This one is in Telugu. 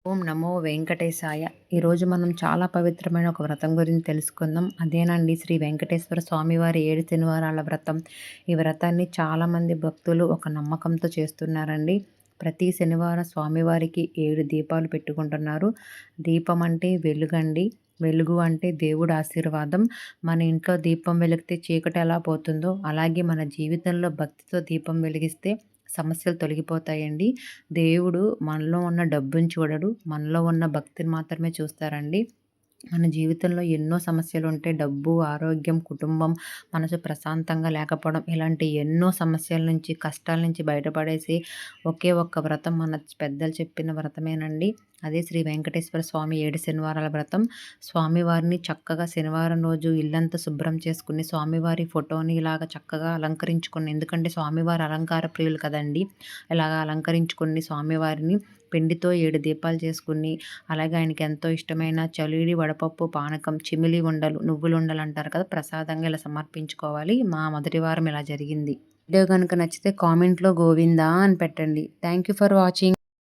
ఓం నమో వెంకటేశాయ. ఈరోజు మనం చాలా పవిత్రమైన ఒక వ్రతం గురించి తెలుసుకుందాం. అదేనండి శ్రీ వెంకటేశ్వర స్వామివారి 7 శనివారాల వ్రతం. ఈ వ్రతాన్ని చాలామంది భక్తులు ఒక నమ్మకంతో చేస్తున్నారండి. ప్రతి శనివారం స్వామివారికి 7 దీపాలు పెట్టుకుంటున్నారు. దీపం అంటే వెలుగండి. వెలుగు అంటే దేవుడి ఆశీర్వాదం. మన ఇంట్లో దీపం వెలిగితే చీకటి ఎలా పోతుందో, అలాగే మన జీవితంలో భక్తితో దీపం వెలిగిస్తే సమస్యలు తొలగిపోతాయండి. దేవుడు మనలో ఉన్న డబ్బుని చూడడు. మనలో ఉన్న భక్తిని మాత్రమే చూస్తారండి. మన జీవితంలో ఎన్నో సమస్యలుంటాయి. డబ్బు, ఆరోగ్యం, కుటుంబం, మనసు ప్రశాంతంగా లేకపోవడం ఇలాంటి ఎన్నో సమస్యల నుంచి, కష్టాల నుంచి బయటపడేసి ఒకే ఒక్క వ్రతం మన పెద్దలు చెప్పిన వ్రతమేనండి. అదే శ్రీ వెంకటేశ్వర స్వామి 7 శనివారాల వ్రతం. స్వామివారిని చక్కగా శనివారం రోజు ఇల్లంతా శుభ్రం చేసుకుని, స్వామివారి ఫోటోని ఇలాగ చక్కగా అలంకరించుకుని, ఎందుకంటే స్వామివారు అలంకార ప్రియులు కదండీ! ఇలాగ అలంకరించుకుని స్వామివారిని పిండితో 7 దీపాలు చేసుకుని, అలాగే ఆయనకి ఎంతో ఇష్టమైన చలివిడి, వడపప్పు, పానకం, చిమిలి ఉండలు, నువ్వుల ఉండలు అంటారు కదా! ప్రసాదంగా ఇలా సమర్పించుకోవాలి. మా మొదటి వారం ఇలా జరిగింది. వీడియో గనుక నచ్చితే కామెంట్‌లో గోవిందా అని పెట్టండి. Thank you for watching.